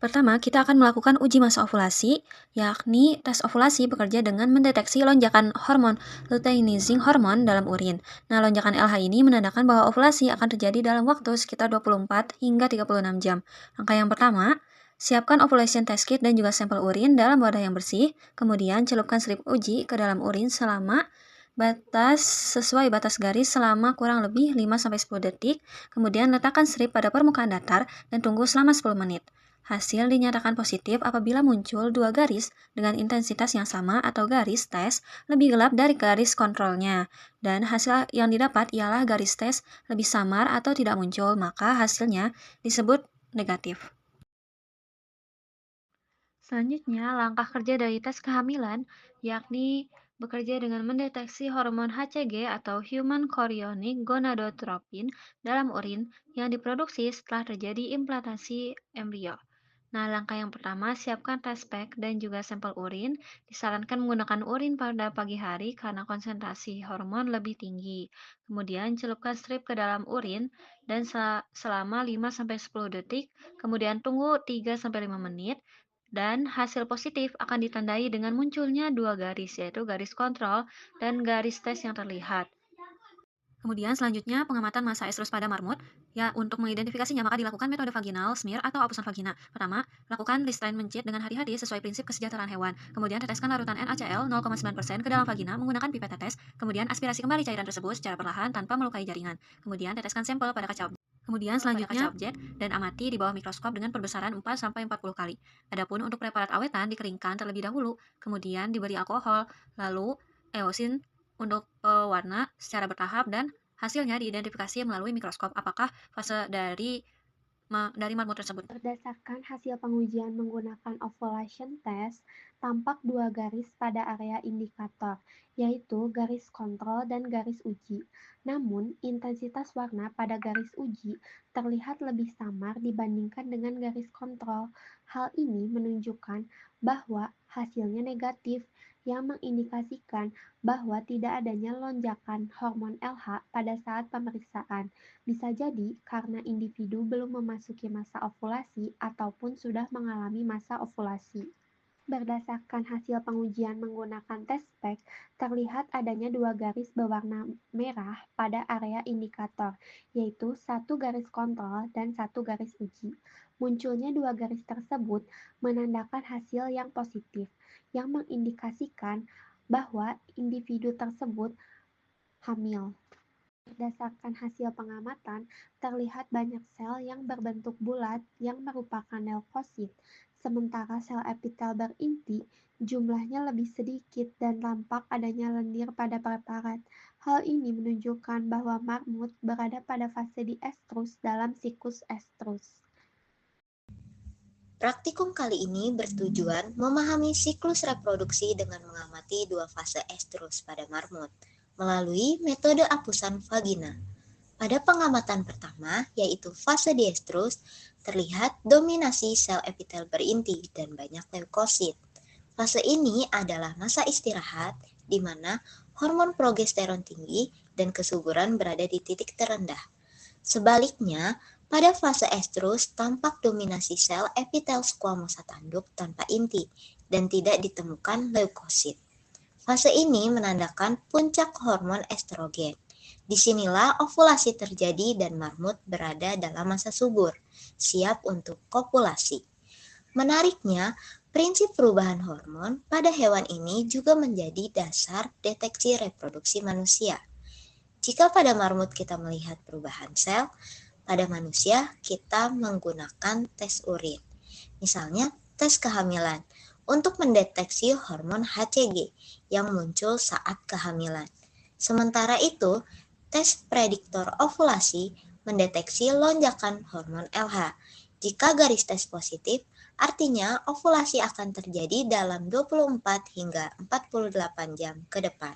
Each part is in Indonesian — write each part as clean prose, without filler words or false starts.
Pertama, kita akan melakukan uji masa ovulasi, yakni tes ovulasi bekerja dengan mendeteksi lonjakan hormon luteinizing hormon dalam urin. Nah, lonjakan LH ini menandakan bahwa ovulasi akan terjadi dalam waktu sekitar 24 hingga 36 jam. Langkah yang pertama, siapkan ovulation test kit dan juga sampel urin dalam wadah yang bersih. Kemudian, celupkan strip uji ke dalam urin sesuai batas garis selama kurang lebih 5-10 detik. Kemudian, letakkan strip pada permukaan datar dan tunggu selama 10 menit. Hasil dinyatakan positif apabila muncul dua garis dengan intensitas yang sama atau garis tes lebih gelap dari garis kontrolnya. Dan hasil yang didapat ialah garis tes lebih samar atau tidak muncul, maka hasilnya disebut negatif. Selanjutnya, langkah kerja dari tes kehamilan, yakni bekerja dengan mendeteksi hormon HCG atau Human Chorionic Gonadotropin dalam urin yang diproduksi setelah terjadi implantasi embrio. Nah, langkah yang pertama, siapkan test pack dan juga sampel urin. Disarankan menggunakan urin pada pagi hari karena konsentrasi hormon lebih tinggi. Kemudian, celupkan strip ke dalam urin dan selama 5-10 detik, kemudian tunggu 3-5 menit. Dan hasil positif akan ditandai dengan munculnya dua garis, yaitu garis kontrol dan garis tes yang terlihat. Kemudian selanjutnya pengamatan massa estrus pada marmut. Ya, untuk mengidentifikasinya maka dilakukan metode vaginal smear atau apusan vagina. Pertama, lakukan restrain mencit dengan hati-hati sesuai prinsip kesejahteraan hewan. Kemudian teteskan larutan NaCl 0,9% ke dalam vagina menggunakan pipet tetes. Kemudian aspirasi kembali cairan tersebut secara perlahan tanpa melukai jaringan. Kemudian teteskan sampel pada kaca objek. Kemudian selanjutnya objek dan amati di bawah mikroskop dengan perbesaran 4-40 kali. Adapun untuk preparat awetan dikeringkan terlebih dahulu, kemudian diberi alkohol, lalu eosin untuk warna secara bertahap dan hasilnya diidentifikasi melalui mikroskop apakah fase dari marmut tersebut. Berdasarkan hasil pengujian menggunakan ovulation test, tampak dua garis pada area indikator, yaitu garis kontrol dan garis uji. Namun, intensitas warna pada garis uji terlihat lebih samar dibandingkan dengan garis kontrol. Hal ini menunjukkan bahwa hasilnya negatif, yang mengindikasikan bahwa tidak adanya lonjakan hormon LH pada saat pemeriksaan. Bisa jadi karena individu belum memasuki masa ovulasi ataupun sudah mengalami masa ovulasi. Berdasarkan hasil pengujian menggunakan test pack, terlihat adanya dua garis berwarna merah pada area indikator, yaitu satu garis kontrol dan satu garis uji. Munculnya dua garis tersebut menandakan hasil yang positif, yang mengindikasikan bahwa individu tersebut hamil. Berdasarkan hasil pengamatan, terlihat banyak sel yang berbentuk bulat yang merupakan leukosit, sementara sel epitel berinti jumlahnya lebih sedikit dan tampak adanya lendir pada preparat. Hal ini menunjukkan bahwa marmut berada pada fase diestrus dalam siklus estrus. Praktikum kali ini bertujuan memahami siklus reproduksi dengan mengamati dua fase estrus pada marmut melalui metode apusan vagina. Pada pengamatan pertama, yaitu fase diestrus, terlihat dominasi sel epitel berinti dan banyak leukosit. Fase ini adalah masa istirahat di mana hormon progesteron tinggi dan kesuburan berada di titik terendah. Sebaliknya, pada fase estrus tampak dominasi sel epitel squamosa tanduk tanpa inti dan tidak ditemukan leukosit. Fase ini menandakan puncak hormon estrogen. Disinilah ovulasi terjadi dan marmut berada dalam masa subur, siap untuk kopulasi. Menariknya, prinsip perubahan hormon pada hewan ini juga menjadi dasar deteksi reproduksi manusia. Jika pada marmut kita melihat perubahan sel, pada manusia kita menggunakan tes urin. Misalnya tes kehamilan. untuk mendeteksi hormon HCG yang muncul saat kehamilan. Sementara itu, tes prediktor ovulasi mendeteksi lonjakan hormon LH. Jika garis tes positif, artinya ovulasi akan terjadi dalam 24 hingga 48 jam ke depan.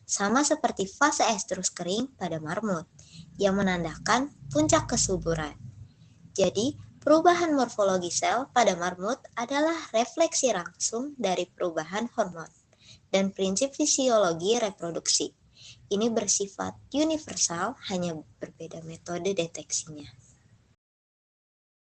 Sama seperti fase estrus kering pada marmut, yang menandakan puncak kesuburan. Jadi, perubahan morfologi sel pada marmut adalah refleksi langsung dari perubahan hormon dan prinsip fisiologi reproduksi. Ini bersifat universal, hanya berbeda metode deteksinya.